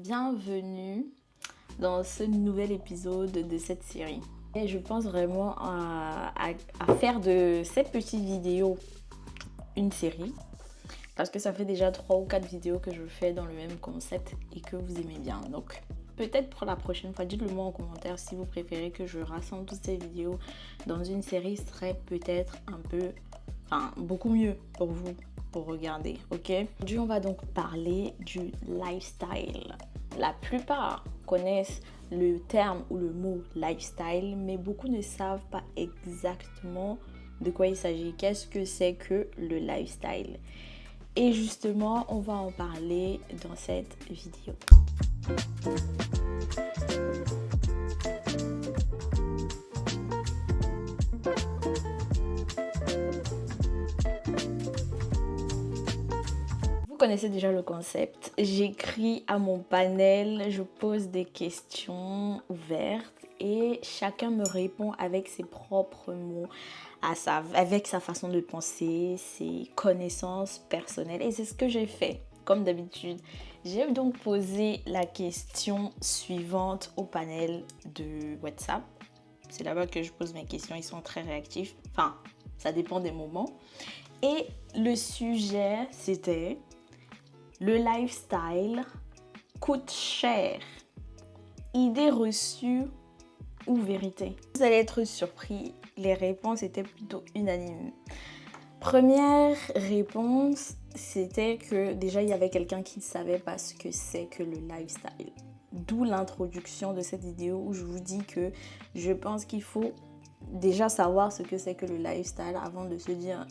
Bienvenue dans ce nouvel épisode de cette série. Et je pense vraiment à faire de cette petite vidéo une série. Parce que ça fait déjà 3 ou 4 vidéos que je fais dans le même concept et que vous aimez bien. Donc peut-être pour la prochaine fois, dites-le moi en commentaire si vous préférez que je rassemble toutes ces vidéos dans une série. Ce serait peut-être beaucoup mieux pour vous pour regarder, ok? Aujourd'hui on va donc parler du lifestyle. La plupart connaissent le terme ou le mot lifestyle, mais beaucoup ne savent pas exactement de quoi il s'agit. Qu'est-ce que c'est que le lifestyle? Et justement, on va en parler dans cette vidéo. Vous connaissez déjà le concept. J'écris à mon panel, je pose des questions ouvertes et chacun me répond avec ses propres mots, avec sa façon de penser, ses connaissances personnelles. Et c'est ce que j'ai fait, comme d'habitude. J'ai donc posé la question suivante au panel de WhatsApp. C'est là-bas que je pose mes questions, ils sont très réactifs. Enfin, ça dépend des moments. Et le sujet, c'était: le lifestyle coûte cher. Idée reçue ou vérité? Vous allez être surpris, les réponses étaient plutôt unanimes. Première réponse, c'était que déjà il y avait quelqu'un qui ne savait pas ce que c'est que le lifestyle. D'où l'introduction de cette vidéo où je vous dis que je pense qu'il faut déjà savoir ce que c'est que le lifestyle avant de se dire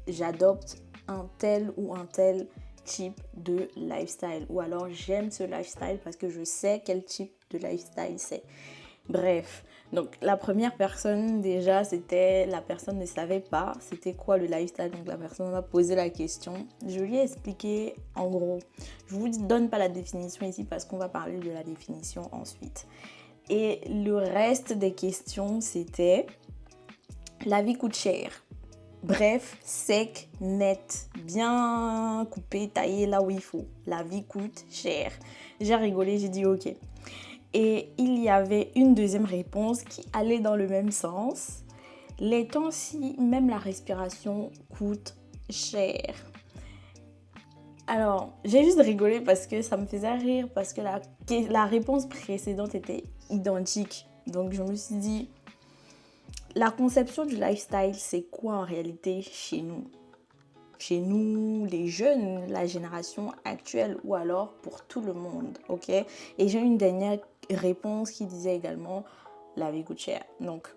j'adopte un tel ou un tel type de lifestyle, ou alors j'aime ce lifestyle parce que je sais quel type de lifestyle c'est. Bref, donc la première personne déjà, c'était la personne ne savait pas c'était quoi le lifestyle, donc la personne m'a posé la question. Je lui ai expliqué en gros. Je vous donne pas la définition ici parce qu'on va parler de la définition ensuite. Et le reste des questions, c'était: la vie coûte cher. Bref, sec, net, bien coupé, taillé là où il faut. La vie coûte cher. J'ai rigolé, j'ai dit ok. Et il y avait une deuxième réponse qui allait dans le même sens. Les temps-ci, même la respiration coûte cher. Alors, j'ai juste rigolé parce que ça me faisait rire, parce que la réponse précédente était identique. Donc je me suis dit, la conception du lifestyle, c'est quoi en réalité chez nous? Chez nous, les jeunes, la génération actuelle, ou alors pour tout le monde, ok? Et j'ai une dernière réponse qui disait également la vie coûte cher. Donc,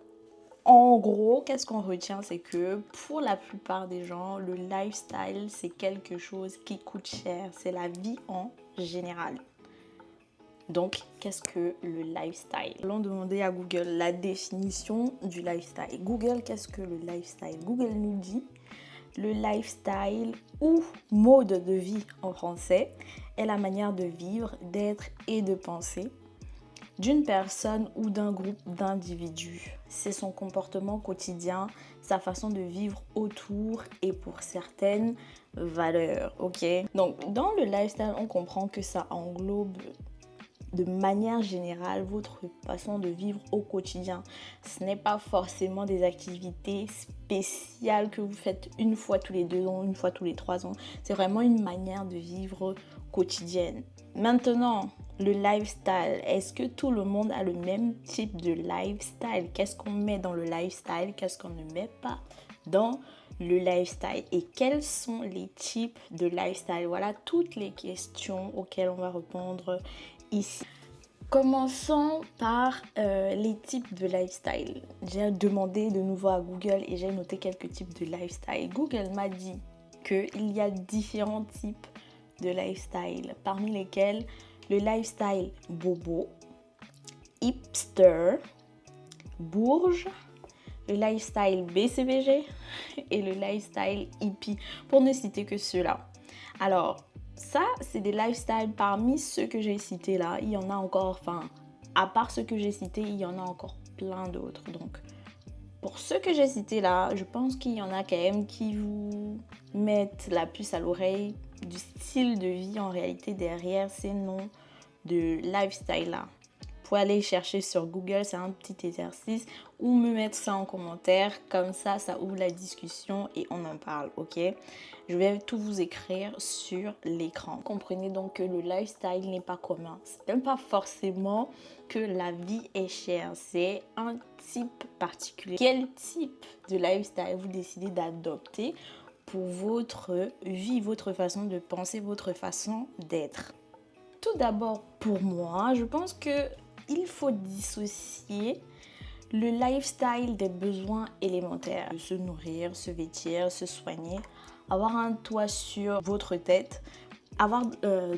en gros, qu'est-ce qu'on retient? C'est que pour la plupart des gens, le lifestyle, c'est quelque chose qui coûte cher. C'est la vie en général. Donc, qu'est-ce que le lifestyle? Allons demander à Google la définition du lifestyle. Google, qu'est-ce que le lifestyle? Google nous dit: le lifestyle, ou mode de vie en français, est la manière de vivre, d'être et de penser d'une personne ou d'un groupe d'individus. C'est son comportement quotidien, sa façon de vivre autour et pour certaines valeurs, ok? Donc, dans le lifestyle, on comprend que ça englobe de manière générale votre façon de vivre au quotidien. Ce n'est pas forcément des activités spéciales que vous faites une fois tous les 2 ans, une fois tous les 3 ans. C'est vraiment une manière de vivre quotidienne. Maintenant, le lifestyle, est-ce que tout le monde a le même type de lifestyle? Qu'est-ce qu'on met dans le lifestyle? Qu'est-ce qu'on ne met pas dans le lifestyle? Et quels sont les types de lifestyle? Voilà toutes les questions auxquelles on va répondre ici. Commençons par les types de lifestyle. J'ai demandé de nouveau à Google et j'ai noté quelques types de lifestyle. Google m'a dit qu'il y a différents types de lifestyle, parmi lesquels le lifestyle bobo, hipster, bourge, le lifestyle BCBG et le lifestyle hippie, pour ne citer que ceux-là. Alors, ça, c'est des lifestyles parmi ceux que j'ai cités là. Il y en a encore, à part ceux que j'ai cités, il y en a encore plein d'autres. Donc, pour ceux que j'ai cités là, je pense qu'il y en a quand même qui vous mettent la puce à l'oreille du style de vie en réalité derrière ces noms de lifestyle là, vous pouvez aller chercher sur Google, c'est un petit exercice, ou me mettre ça en commentaire, comme ça ouvre la discussion et on en parle, ok? Je vais tout vous écrire sur l'écran. Comprenez donc que le lifestyle n'est pas commun. C'est même pas forcément que la vie est chère, c'est un type particulier. Quel type de lifestyle vous décidez d'adopter pour votre vie, votre façon de penser, votre façon d'être? Tout d'abord, pour moi, je pense que il faut dissocier le lifestyle des besoins élémentaires. Se nourrir, se vêtir, se soigner, avoir un toit sur votre tête, avoir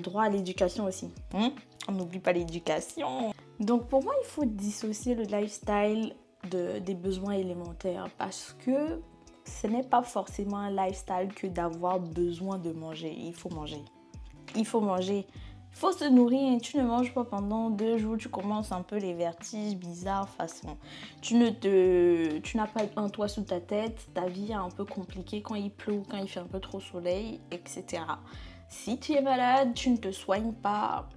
droit à l'éducation aussi. On n'oublie pas l'éducation. Donc pour moi, il faut dissocier le lifestyle des besoins élémentaires parce que ce n'est pas forcément un lifestyle que d'avoir besoin de manger. Il faut manger. Il faut manger. Il faut se nourrir. Tu ne manges pas pendant 2 jours, tu commences un peu les vertiges bizarres façon. Tu n'as pas un toit sous ta tête, ta vie est un peu compliquée quand il pleut ou quand il fait un peu trop soleil, etc. Si tu es malade, tu ne te soignes pas.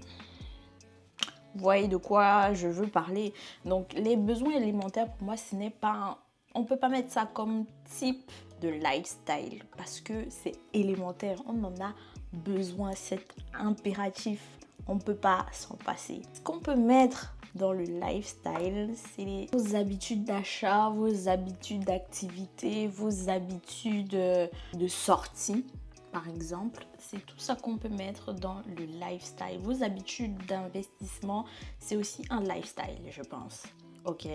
Vous voyez de quoi je veux parler. Donc les besoins élémentaires pour moi, ce n'est pas... On ne peut pas mettre ça comme type de lifestyle parce que c'est élémentaire. On en a besoin, c'est impératif. On ne peut pas s'en passer. Ce qu'on peut mettre dans le lifestyle, c'est vos habitudes d'achat, vos habitudes d'activité, vos habitudes de sortie. Par exemple, c'est tout ça qu'on peut mettre dans le lifestyle. Vos habitudes d'investissement, c'est aussi un lifestyle, je pense. Ok,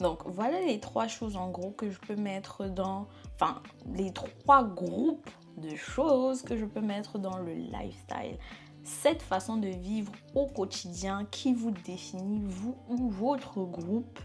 donc voilà les 3 choses en gros que je peux mettre dans... Enfin, les 3 groupes de choses que je peux mettre dans le lifestyle. Cette façon de vivre au quotidien qui vous définit, vous ou votre groupe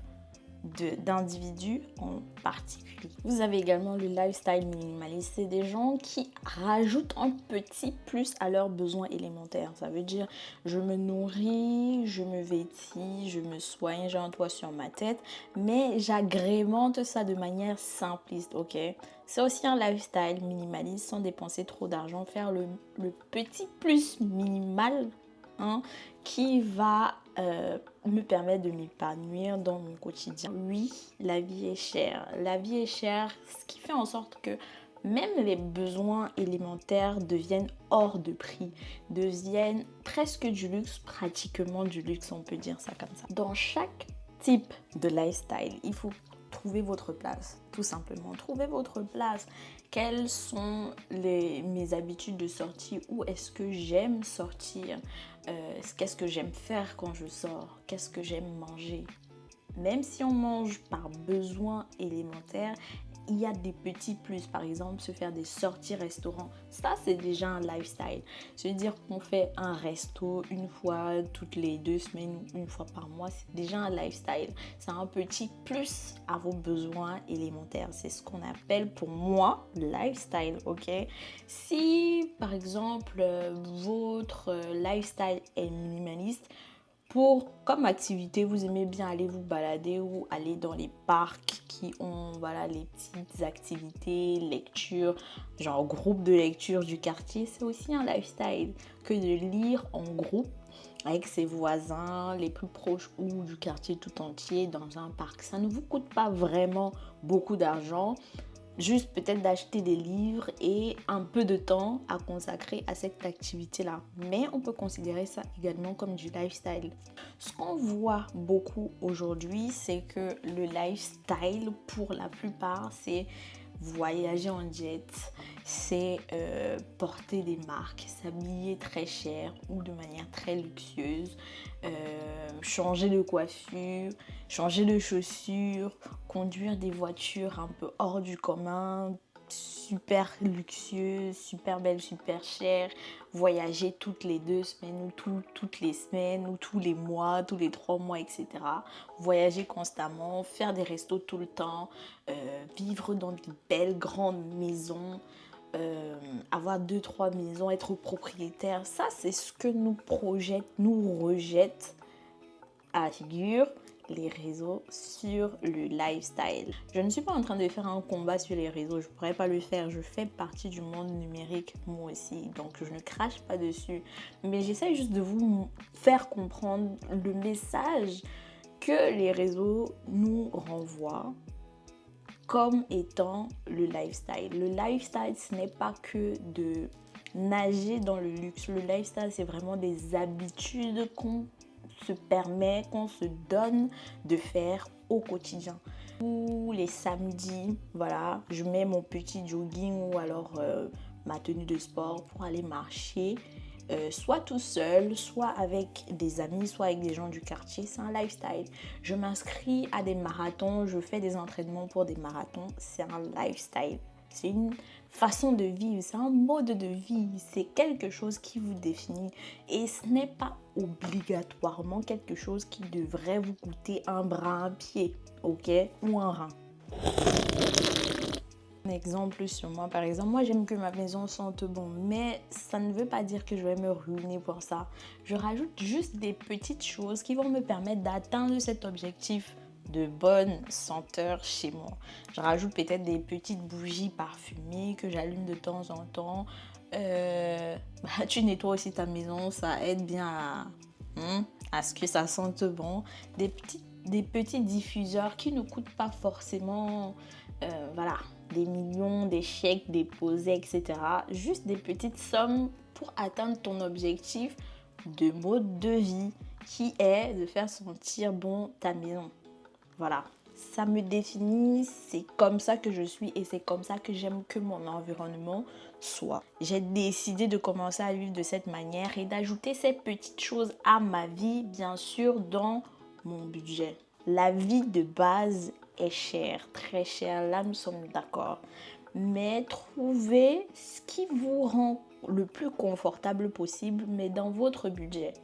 d'individus en particulier. Vous avez également le lifestyle minimaliste. C'est des gens qui rajoutent un petit plus à leurs besoins élémentaires. Ça veut dire je me nourris, je me vêtis, je me soigne, j'ai un toit sur ma tête, mais j'agrémente ça de manière simpliste, ok? C'est aussi un lifestyle minimaliste sans dépenser trop d'argent, faire le petit plus minimal, hein, qui va me permettre de m'épanouir dans mon quotidien. Oui, la vie est chère. La vie est chère, ce qui fait en sorte que même les besoins élémentaires deviennent hors de prix, deviennent presque du luxe, pratiquement du luxe, on peut dire ça comme ça. Dans chaque type de lifestyle, il faut trouver votre place, tout simplement. Trouvez votre place. Quelles sont mes habitudes de sortie? Où est-ce que j'aime sortir? Qu'est-ce que j'aime faire quand je sors? Qu'est-ce que j'aime manger? Même si on mange par besoin élémentaire, il y a des petits plus. Par exemple, se faire des sorties restaurants. Ça, c'est déjà un lifestyle. C'est-à-dire qu'on fait un resto une fois toutes les 2 semaines ou une fois par mois. C'est déjà un lifestyle. C'est un petit plus à vos besoins élémentaires. C'est ce qu'on appelle pour moi lifestyle, ok? Si, par exemple, votre lifestyle est minimaliste, comme activité, vous aimez bien aller vous balader ou aller dans les parcs qui ont les petites activités, lecture, genre groupe de lecture du quartier, c'est aussi un lifestyle que de lire en groupe avec ses voisins, les plus proches ou du quartier tout entier dans un parc. Ça ne vous coûte pas vraiment beaucoup d'argent. Juste peut-être d'acheter des livres et un peu de temps à consacrer à cette activité-là. Mais on peut considérer ça également comme du lifestyle. Ce qu'on voit beaucoup aujourd'hui, c'est que le lifestyle, pour la plupart, c'est voyager en jet, c'est porter des marques, s'habiller très cher ou de manière très luxueuse, changer de coiffure, changer de chaussures, conduire des voitures un peu hors du commun, super luxueuses, super belles, super chères, voyager toutes les 2 semaines ou toutes les semaines ou tous les mois, tous les 3 mois, etc. Voyager constamment, faire des restos tout le temps, vivre dans de belles grandes maisons, avoir 2-3 maisons, être propriétaire. Ça, c'est ce que nous projette, nous rejette à la figure les réseaux sur le lifestyle. Je ne suis pas en train de faire un combat sur les réseaux, je ne pourrais pas le faire. Je fais partie du monde numérique moi aussi, donc je ne crache pas dessus. Mais j'essaie juste de vous faire comprendre le message que les réseaux nous renvoient comme étant le lifestyle. Le lifestyle, ce n'est pas que de nager dans le luxe. Le lifestyle, c'est vraiment des habitudes qu'on se permet, qu'on se donne de faire au quotidien. Tous les samedis, voilà, je mets mon petit jogging ou alors ma tenue de sport pour aller marcher. Soit tout seul, soit avec des amis, soit avec des gens du quartier. C'est un lifestyle. Je m'inscris à des marathons, je fais des entraînements pour des marathons. C'est un lifestyle. C'est une façon de vivre, c'est un mode de vie, c'est quelque chose qui vous définit et ce n'est pas obligatoirement quelque chose qui devrait vous coûter un bras, un pied, ok, ou un rein. Un exemple sur moi, par exemple, moi j'aime que ma maison sente bon, mais ça ne veut pas dire que je vais me ruiner pour ça. Je rajoute juste des petites choses qui vont me permettre d'atteindre cet objectif de bonne senteur chez moi. Je rajoute peut-être des petites bougies parfumées que j'allume de temps en temps. Tu nettoies aussi ta maison, ça aide bien à ce que ça sente bon. Des petits diffuseurs qui ne coûtent pas forcément voilà, des millions, des chèques déposés, etc. Juste des petites sommes pour atteindre ton objectif de mode de vie qui est de faire sentir bon ta maison. Voilà, ça me définit, c'est comme ça que je suis et c'est comme ça que j'aime que mon environnement soit. J'ai décidé de commencer à vivre de cette manière et d'ajouter ces petites choses à ma vie, bien sûr, dans mon budget. La vie de base est chère, très chère, là nous sommes d'accord. Mais trouvez ce qui vous rend le plus confortable possible, mais dans votre budget.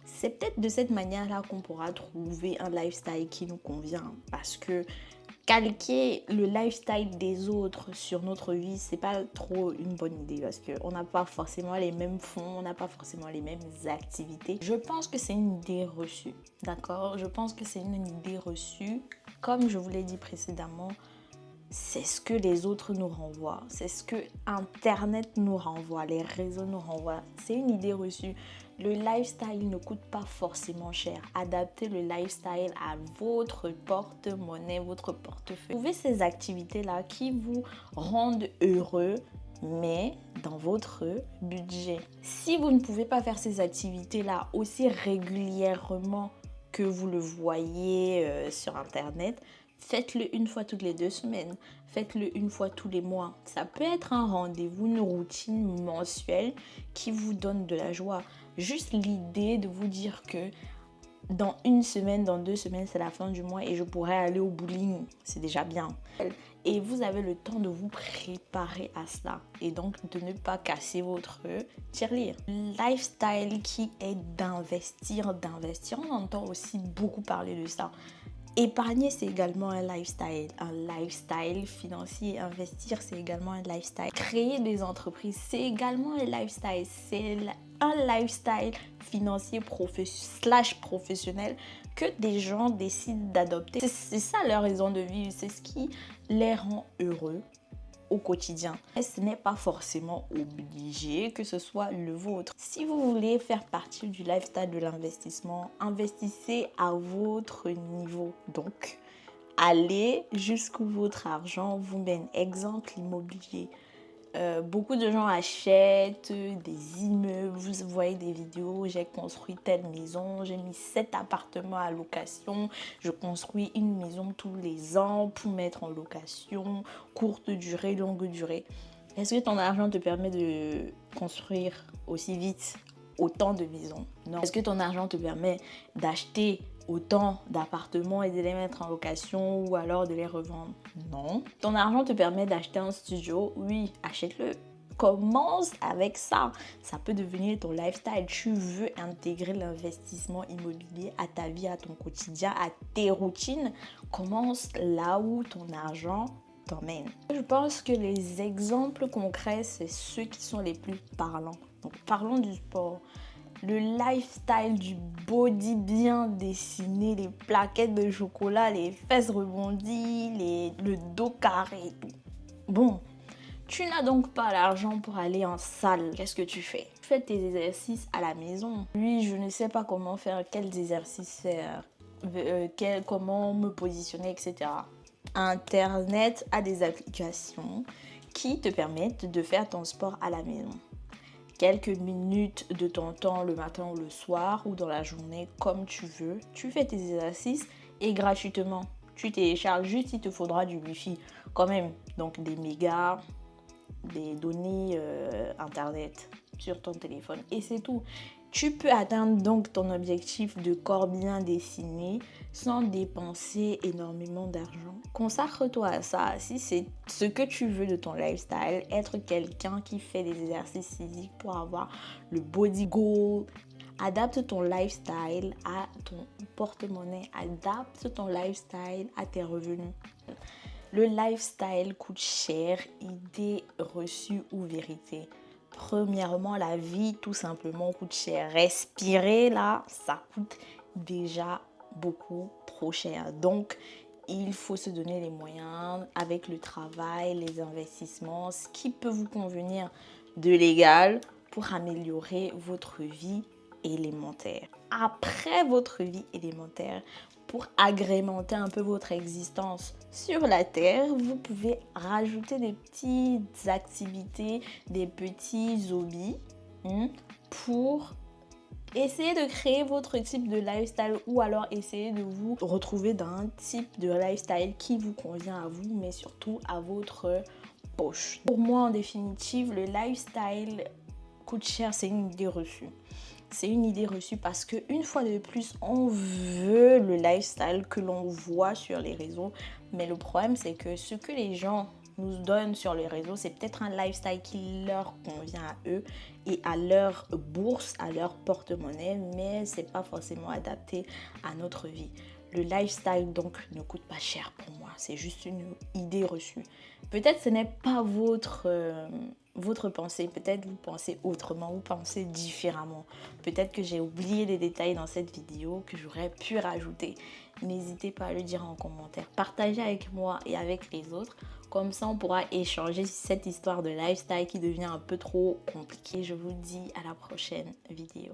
C'est peut-être de cette manière-là qu'on pourra trouver un lifestyle qui nous convient. Parce que calquer le lifestyle des autres sur notre vie, c'est pas trop une bonne idée. Parce qu'on n'a pas forcément les mêmes fonds, on n'a pas forcément les mêmes activités. Je pense que c'est une idée reçue. D'accord? Je pense que c'est une idée reçue. Comme je vous l'ai dit précédemment, c'est ce que les autres nous renvoient, c'est ce que Internet nous renvoie, les réseaux nous renvoient. C'est une idée reçue. Le lifestyle ne coûte pas forcément cher. Adaptez le lifestyle à votre porte-monnaie, votre portefeuille. Trouvez ces activités-là qui vous rendent heureux, mais dans votre budget. Si vous ne pouvez pas faire ces activités-là aussi régulièrement que vous le voyez sur Internet, faites-le une fois toutes les 2 semaines, faites-le une fois tous les mois. Ça peut être un rendez-vous, une routine mensuelle qui vous donne de la joie. Juste l'idée de vous dire que dans 1 semaine, dans 2 semaines, c'est la fin du mois et je pourrais aller au bowling. C'est déjà bien. Et vous avez le temps de vous préparer à cela et donc de ne pas casser votre tirelire. Lifestyle qui est d'investir. On entend aussi beaucoup parler de ça. Épargner, c'est également un lifestyle. Un lifestyle financier. Investir, c'est également un lifestyle. Créer des entreprises, c'est également un lifestyle. C'est un lifestyle financier professionnel que des gens décident d'adopter. C'est ça leur raison de vivre. C'est ce qui les rend heureux au quotidien. Et ce n'est pas forcément obligé que ce soit le vôtre. Si vous voulez faire partie du lifestyle de l'investissement, investissez à votre niveau. Donc, allez jusqu'où votre argent vous mène. Exemple, l'immobilier. Beaucoup de gens achètent des immeubles, vous voyez des vidéos, j'ai construit telle maison, j'ai mis 7 appartements à location, je construis une maison tous les ans pour mettre en location, courte durée, longue durée. Est-ce que ton argent te permet de construire aussi vite autant de maisons? Non. Est-ce que ton argent te permet d'acheter autant d'appartements et de les mettre en location ou alors de les revendre? Non. Ton argent te permet d'acheter un studio? Oui, achète-le. Commence avec ça. Ça peut devenir ton lifestyle. Tu veux intégrer l'investissement immobilier à ta vie, à ton quotidien, à tes routines. Commence là où ton argent t'emmène. Je pense que les exemples concrets, c'est ceux qui sont les plus parlants. Donc, parlons du sport. Le lifestyle du body bien dessiné, les plaquettes de chocolat, les fesses rebondies, le dos carré et tout. Bon, tu n'as donc pas l'argent pour aller en salle. Qu'est-ce que tu fais? Tu fais tes exercices à la maison. Oui, je ne sais pas comment faire, quels exercices faire, comment me positionner, etc. Internet a des applications qui te permettent de faire ton sport à la maison. Quelques minutes de ton temps le matin ou le soir ou dans la journée, comme tu veux. Tu fais tes exercices et gratuitement. Tu télécharges, juste il te faudra du wifi quand même. Donc des mégas, des données internet sur ton téléphone et c'est tout. Tu peux atteindre donc ton objectif de corps bien dessiné sans dépenser énormément d'argent. Consacre-toi à ça si c'est ce que tu veux de ton lifestyle, être quelqu'un qui fait des exercices physiques pour avoir le body goal. Adapte ton lifestyle à ton porte-monnaie, adapte ton lifestyle à tes revenus. Le lifestyle coûte cher, idée reçue ou vérité? Premièrement, la vie tout simplement coûte cher. Respirer là, ça coûte déjà beaucoup trop cher. Donc, il faut se donner les moyens avec le travail, les investissements, ce qui peut vous convenir de légal pour améliorer votre vie élémentaire. Après votre vie élémentaire, pour agrémenter un peu votre existence sur la Terre, vous pouvez rajouter des petites activités, des petits hobbies pour essayer de créer votre type de lifestyle ou alors essayer de vous retrouver dans un type de lifestyle qui vous convient à vous, mais surtout à votre poche. Pour moi, en définitive, le lifestyle coûte cher, c'est une idée reçue. C'est une idée reçue parce qu'une fois de plus, on veut le lifestyle que l'on voit sur les réseaux. Mais le problème, c'est que ce que les gens nous donnent sur les réseaux, c'est peut-être un lifestyle qui leur convient à eux et à leur bourse, à leur porte-monnaie, mais c'est pas forcément adapté à notre vie. Le lifestyle, donc, ne coûte pas cher pour moi. C'est juste une idée reçue. Peut-être ce n'est pas votre pensée. Peut-être vous pensez autrement, vous pensez différemment. Peut-être que j'ai oublié des détails dans cette vidéo que j'aurais pu rajouter. N'hésitez pas à le dire en commentaire. Partagez avec moi et avec les autres. Comme ça, on pourra échanger sur cette histoire de lifestyle qui devient un peu trop compliquée. Je vous dis à la prochaine vidéo.